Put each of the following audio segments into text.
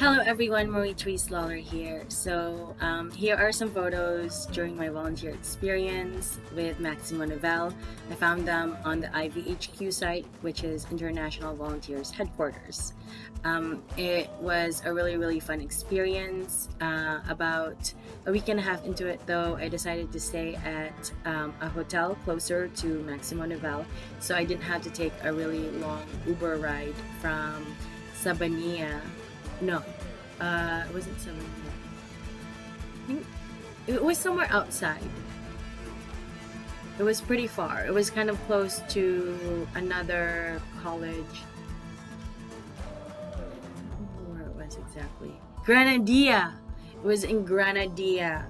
Hello everyone, Marie Therese Lawler here. Here are some photos during my volunteer experience with Maximo Nivel. I found them on the IVHQ site, which is International Volunteers Headquarters. It was a really fun experience. About a week and a half into it though, I decided to stay at a hotel closer to Maximo Nivel, so I didn't have to take a really long Uber ride from Sabania. No, it wasn't 7. I think it was somewhere outside. It was pretty far. It was kind of close to another college. Where it was exactly? Granadilla. It was in Granadilla,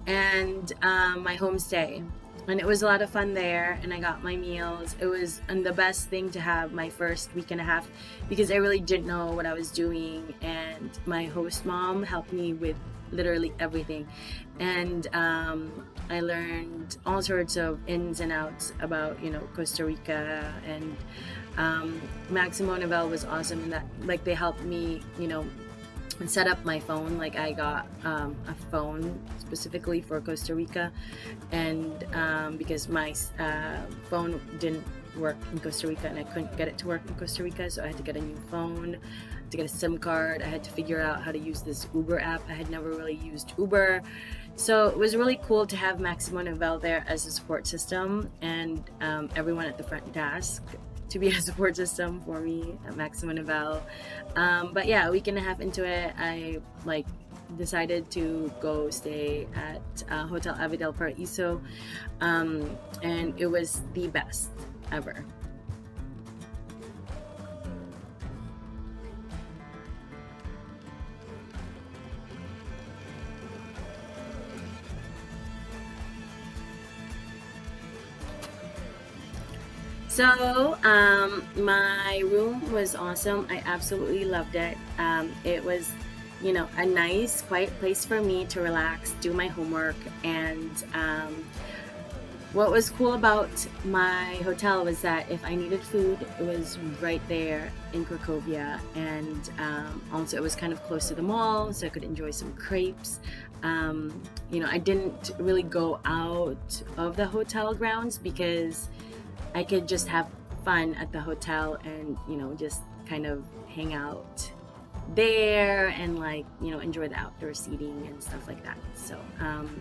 and my homestay. And it was a lot of fun there, and I got my meals. It was the best thing to have my first week and a half because I really didn't know what I was doing, and my host mom helped me with literally everything. And I learned all sorts of ins and outs about, Costa Rica, and Maximo Nivel was awesome in that, like, they helped me, and set up my phone. Like, I got a phone specifically for Costa Rica, and because my phone didn't work in Costa Rica and I couldn't get it to work in Costa Rica, so I had to get a new phone, to get a SIM card. I had to figure out how to use this Uber app. I had never really used Uber, so it was really cool to have Maximo Nivel there as a support system, and everyone at the front desk to be a support system for me at Maximo Nivel. But yeah, a week and a half into it, I decided to go stay at Hotel Ave del Paraiso, and it was the best ever. So, my room was awesome. I absolutely loved it. It was, a nice, quiet place for me to relax, do my homework, and what was cool about my hotel was that if I needed food, it was right there in Cracovia, and also it was kind of close to the mall, so I could enjoy some crepes. I didn't really go out of the hotel grounds because I could just have fun at the hotel and, just kind of hang out there and enjoy the outdoor seating and stuff like that. So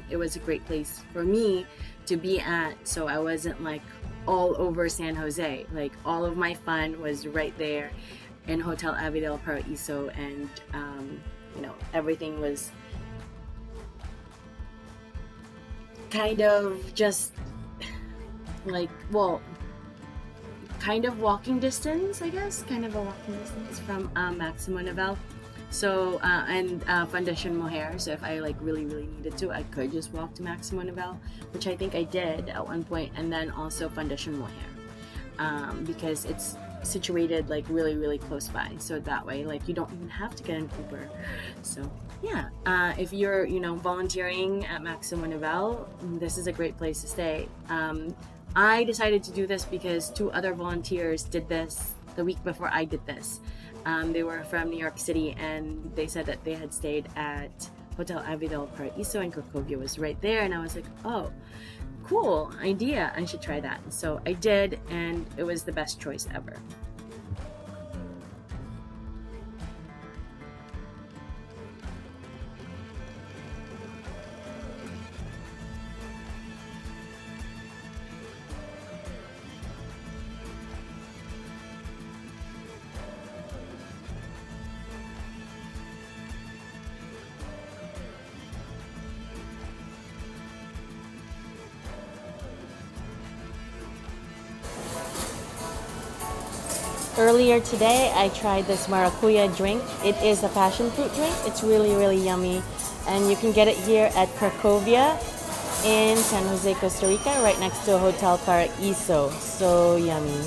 it was a great place for me to be at, so I wasn't all over San Jose. All of my fun was right there in Hotel Ave del Paraiso, and everything was kind of just kind of walking distance, I guess, kind of a walking distance from Maximo Nivel. So, and Fundación Moher. So if I really needed to, I could just walk to Maximo Nivel, which I think I did at one point, and then also Fundación Moher, because it's situated really close by. So that way, you don't even have to get an Uber. So yeah, if you're volunteering at Maximo Nivel, this is a great place to stay. I decided to do this because 2 other volunteers did this the week before I did this. They were from New York City, and they said that they had stayed at Hotel Ave del Paraiso, and Cracovia was right there, and I was like, oh, cool idea, I should try that. So I did, and it was the best choice ever. Earlier today, I tried this maracuya drink. It is a passion fruit drink. It's really yummy, and you can get it here at Cracovia in San Jose, Costa Rica, right next to Hotel Paraiso. So yummy.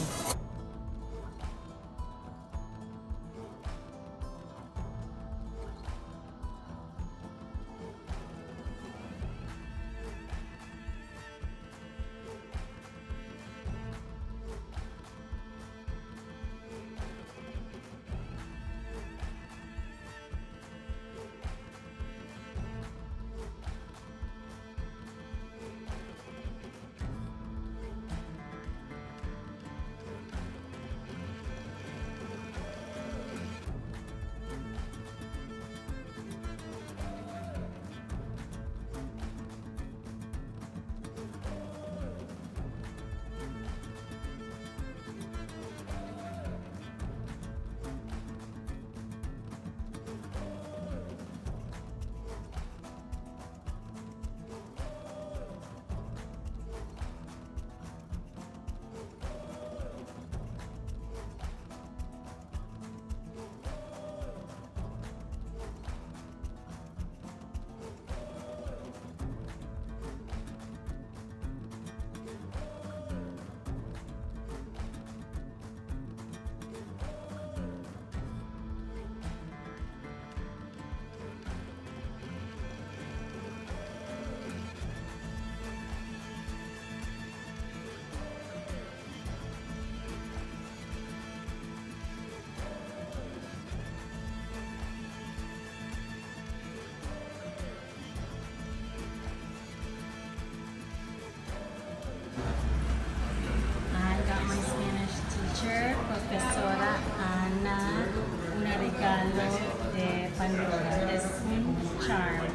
regalo de Pandora. Es un charm.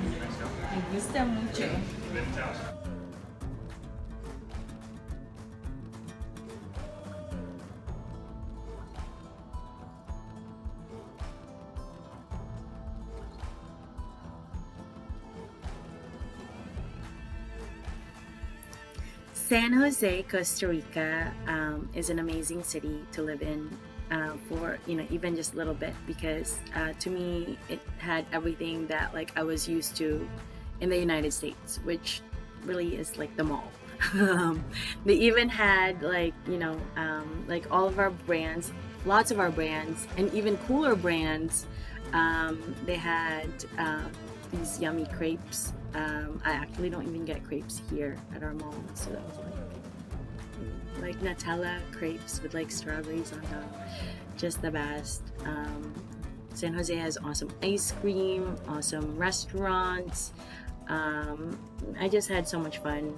Me gusta mucho. San Jose, Costa Rica, is an amazing city to live in for even just a little bit, because to me it had everything that like I was used to in the United States, which really is like the mall. They even had like all of our brands, lots of our brands, and even cooler brands. They had these yummy crepes. I actually don't even get crepes here at our mall, so that was like Nutella crepes with like strawberries on top. Just the best. San Jose has awesome ice cream, awesome restaurants. I just had so much fun.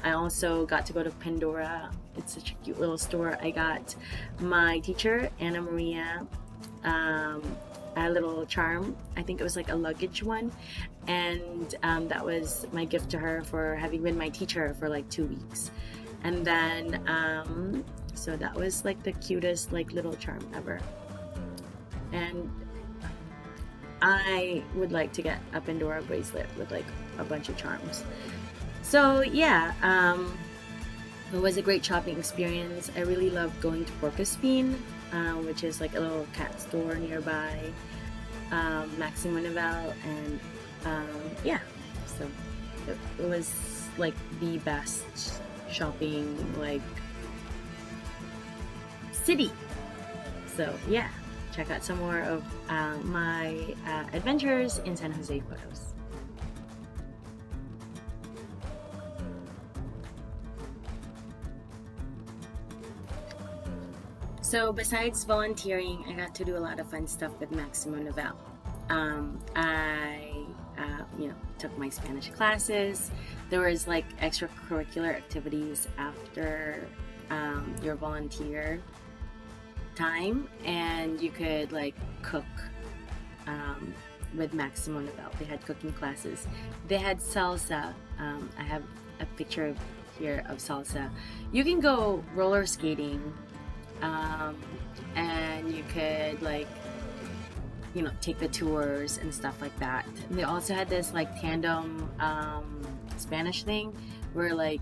I also got to go to Pandora. It's such a cute little store. I got my teacher, Anna Maria, a little charm. I think it was like a luggage one, and that was my gift to her for having been my teacher for like 2 weeks. And then so that was like the cutest like little charm ever, and I would like to get a Pandora bracelet with like a bunch of charms. So yeah, it was a great shopping experience. I really loved going to Porcospine, which is like a little cat store nearby, Maximo Nivel, and yeah, so it was like the best shopping like city. So yeah, check out some more of my adventures in San Jose photos. So besides volunteering, I got to do a lot of fun stuff with Maximo Nivel. I took my Spanish classes. There was like extracurricular activities after your volunteer time, and you could like cook with Maximo Nivel. They had cooking classes. They had salsa. I have a picture here of salsa. You can go roller skating, and you could like take the tours and stuff like that. And they also had this like tandem Spanish thing where like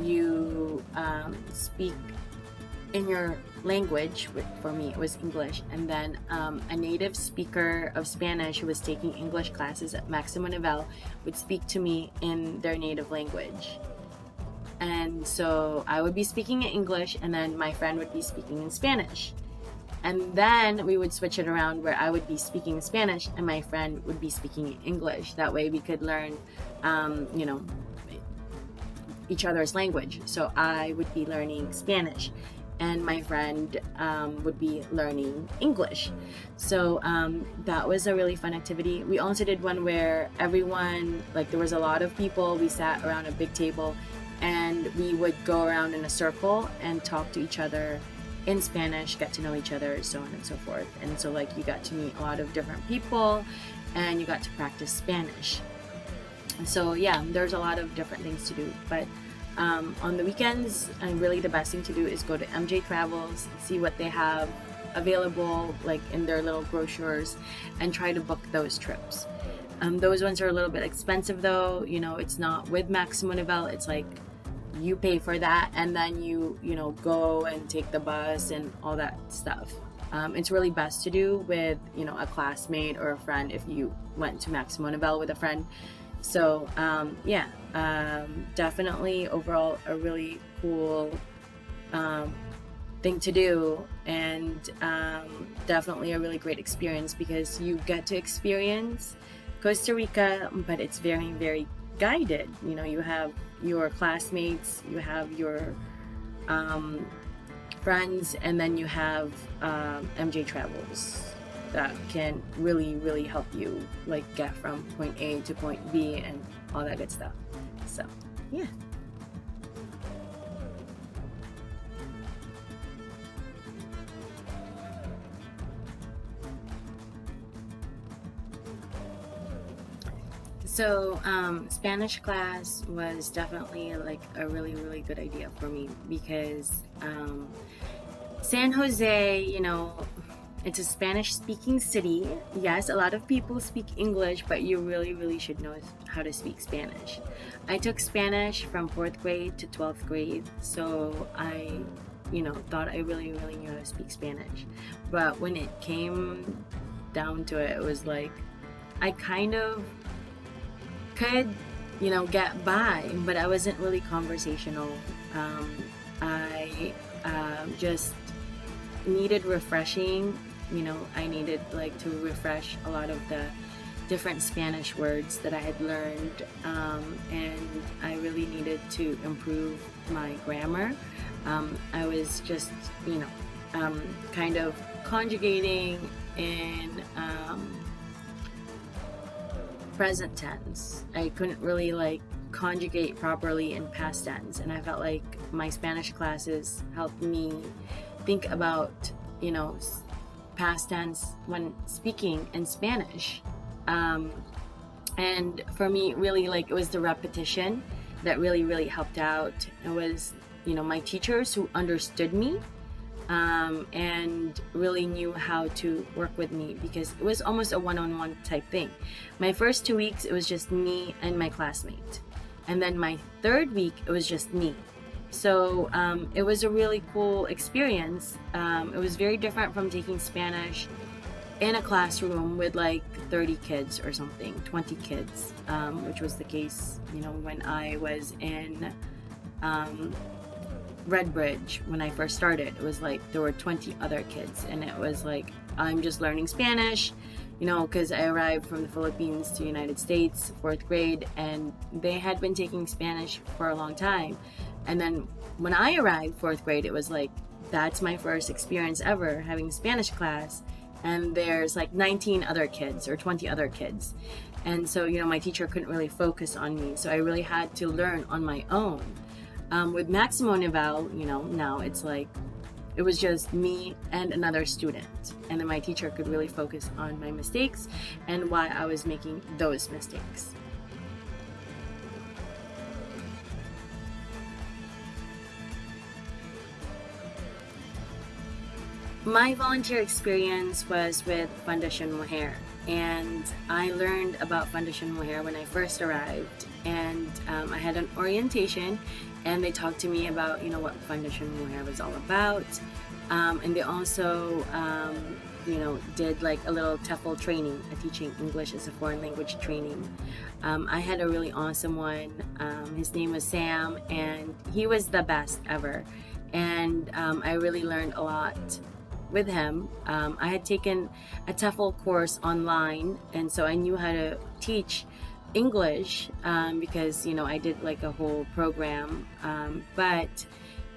you speak in your language. For me it was English, and then a native speaker of Spanish who was taking English classes at Maximo Nivel would speak to me in their native language. And so I would be speaking in English, and then my friend would be speaking in Spanish. And then we would switch it around where I would be speaking Spanish and my friend would be speaking English. That way we could learn, each other's language. So I would be learning Spanish and my friend would be learning English. So that was a really fun activity. We also did one where everyone, like there was a lot of people, we sat around a big table and we would go around in a circle and talk to each other in Spanish, get to know each other, so on and so forth. And so like you got to meet a lot of different people and you got to practice Spanish. And so yeah, there's a lot of different things to do. But on the weekends, and really the best thing to do is go to MJ Travels, see what they have available like in their little brochures, and try to book those trips. Those ones are a little bit expensive though. It's not with Maximo Nivel. It's like you pay for that and then you go and take the bus and all that stuff. It's really best to do with a classmate or a friend if you went to Maximo Nivel with a friend. So yeah, definitely overall a really cool thing to do, and definitely a really great experience because you get to experience Costa Rica, but it's very, very guided. You have your classmates, you have your friends, and then you have MJ Travels that can really, really help you like get from point A to point B and all that good stuff. So yeah. So, Spanish class was definitely like a really, really good idea for me because San Jose, it's a Spanish speaking city. Yes, a lot of people speak English, but you really, really should know how to speak Spanish. I took Spanish from 4th grade to 12th grade, so I, thought I really, really knew how to speak Spanish. But when it came down to it, it was like I kind of could, get by, but I wasn't really conversational. I just needed refreshing. I needed like to refresh a lot of the different Spanish words that I had learned, and I really needed to improve my grammar. I was just, kind of conjugating in present tense. I couldn't really like conjugate properly in past tense, and I felt like my Spanish classes helped me think about, past tense when speaking in Spanish. And for me, really, like, it was the repetition that really, really helped out. It was, my teachers who understood me, and really knew how to work with me, because it was almost a one-on-one type thing. My first 2 weeks, it was just me and my classmate. And then my 3rd week, it was just me. So it was a really cool experience. It was very different from taking Spanish in a classroom with like 30 kids or something, 20 kids, which was the case, when I was in Redbridge. When I first started, it was like there were 20 other kids, and it was like I'm just learning Spanish, because I arrived from the Philippines to United States 4th grade, and they had been taking Spanish for a long time. And then when I arrived 4th grade, it was like that's my first experience ever having Spanish class, and there's like 19 other kids or 20 other kids. And so, my teacher couldn't really focus on me, so I really had to learn on my own. With Maximo Nivel, now it's like it was just me and another student, and then my teacher could really focus on my mistakes and why I was making those mistakes. My volunteer experience was with Fundación Mujer, and I learned about Fundación Mujer when I first arrived, and I had an orientation, and they talked to me about what Fundación Mujer was all about, and they also did like a little TEFL training, a teaching English as a foreign language training. I had a really awesome one. His name was Sam, and he was the best ever, and I really learned a lot with him. I had taken a TEFL course online, and so I knew how to teach English, because I did like a whole program, but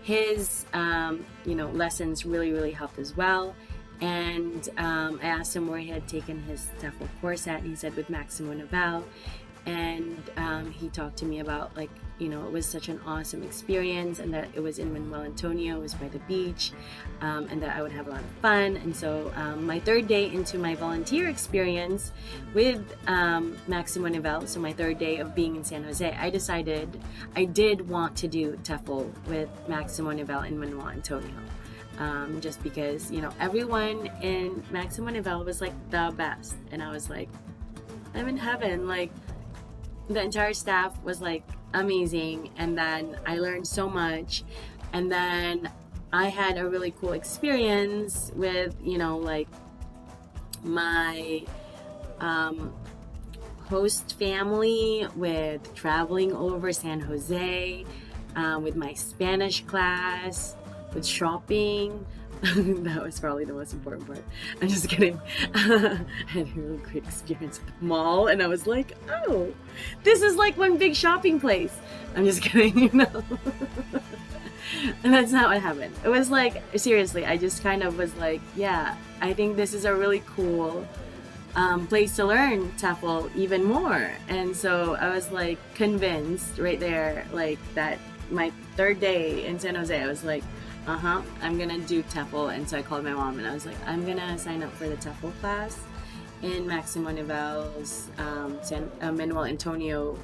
his lessons really helped as well. And I asked him where he had taken his TEFL course at, and he said with Maximo Nivel. And he talked to me about like it was such an awesome experience, and that it was in Manuel Antonio, it was by the beach, and that I would have a lot of fun. And so my 3rd day into my volunteer experience with Maximo Nivel, so my 3rd day of being in San Jose, I decided I did want to do TEFL with Maximo Nivel in Manuel Antonio. Just because everyone in Maximo Nivel was like the best, and I was like, I'm in heaven. Like, the entire staff was like amazing, and then I learned so much, and then I had a really cool experience with like my host family, with traveling all over San Jose, with my Spanish class, with shopping. That was probably the most important part. I'm just kidding. I had a really great experience at the mall, and I was like, oh, this is like one big shopping place. I'm just kidding, And that's not what happened. It was like, seriously, I just kind of was like, yeah, I think this is a really cool place to learn TEFL even more. And so I was like convinced right there, like that my 3rd day in San Jose, I was like, I'm gonna do TEFL. And so I called my mom, and I was like, I'm gonna sign up for the TEFL class. in Maximo Nivel's Manuel Antonio,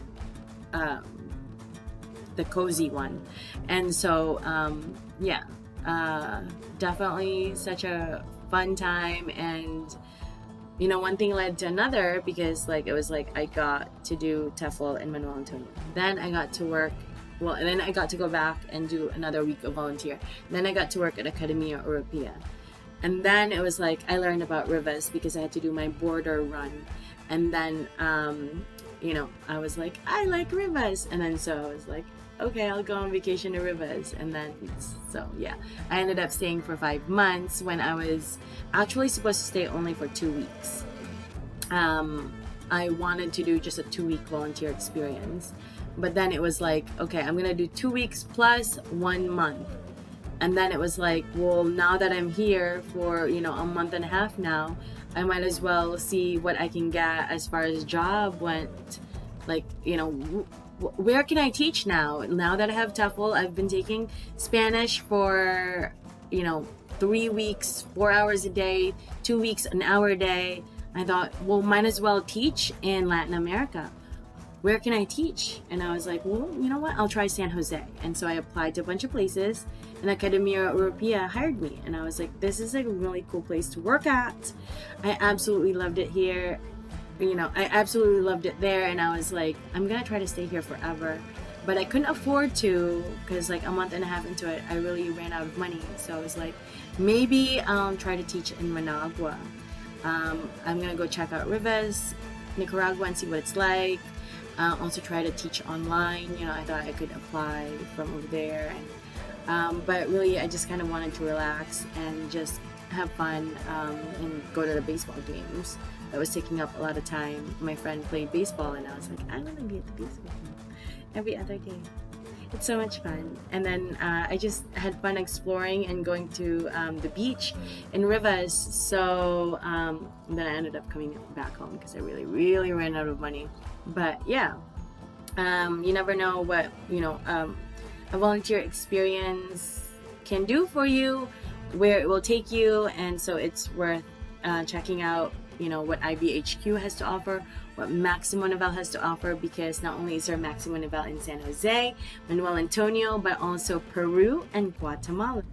the cozy one. And so yeah, definitely such a fun time. And you know, one thing led to another, because like it was like I got to do TEFL in Manuel Antonio, then I got to work, well, and then I got to go back and do another week of volunteer, then I got to work at Academia Europea. And then it was like I learned about Rivas because I had to do my border run. And then you know, I was like, I like Rivas. And then so I was like, okay, I'll go on vacation to Rivas. And then so yeah, I ended up staying for 5 months when I was actually supposed to stay only for 2 weeks. I wanted to do just a 2-week volunteer experience, but then it was like, okay, I'm gonna do 2 weeks plus 1 month. And then it was like, well, now that I'm here for, you know, a month and a half now, I might as well see what I can get as far as job went. Like, you know, where can I teach now? Now that I have TEFL, I've been taking Spanish for, you know, 3 weeks, 4 hours a day, 2 weeks, an hour a day. I thought, well, might as well teach in Latin America. Where can I teach? And I was like, well, you know what? I'll try San Jose. And so I applied to a bunch of places, and Academia Europea hired me. And I was like, this is a really cool place to work at. I absolutely loved it here. You know, I absolutely loved it there. And I was like, I'm going to try to stay here forever. But I couldn't afford to, because like a month and a half into it, I really ran out of money. So I was like, maybe I'll try to teach in Managua. I'm going to go check out Rivas, Nicaragua, and see what it's like. Also try to teach online. You know, I thought I could apply from over there. And, but really, I just kind of wanted to relax and just have fun and go to the baseball games. That was taking up a lot of time. My friend played baseball, and I was like, I want to be at the baseball game every other day. It's so much fun. And then I just had fun exploring and going to the beach in Rivas. So then I ended up coming back home because I really, really ran out of money. But yeah, you never know what, you know, a volunteer experience can do for you, where it will take you. And so it's worth checking out, you know, what IBHQ has to offer, what Maximo Nivel has to offer, because not only is there Maximo Nivel in San Jose, Manuel Antonio, but also Peru and Guatemala.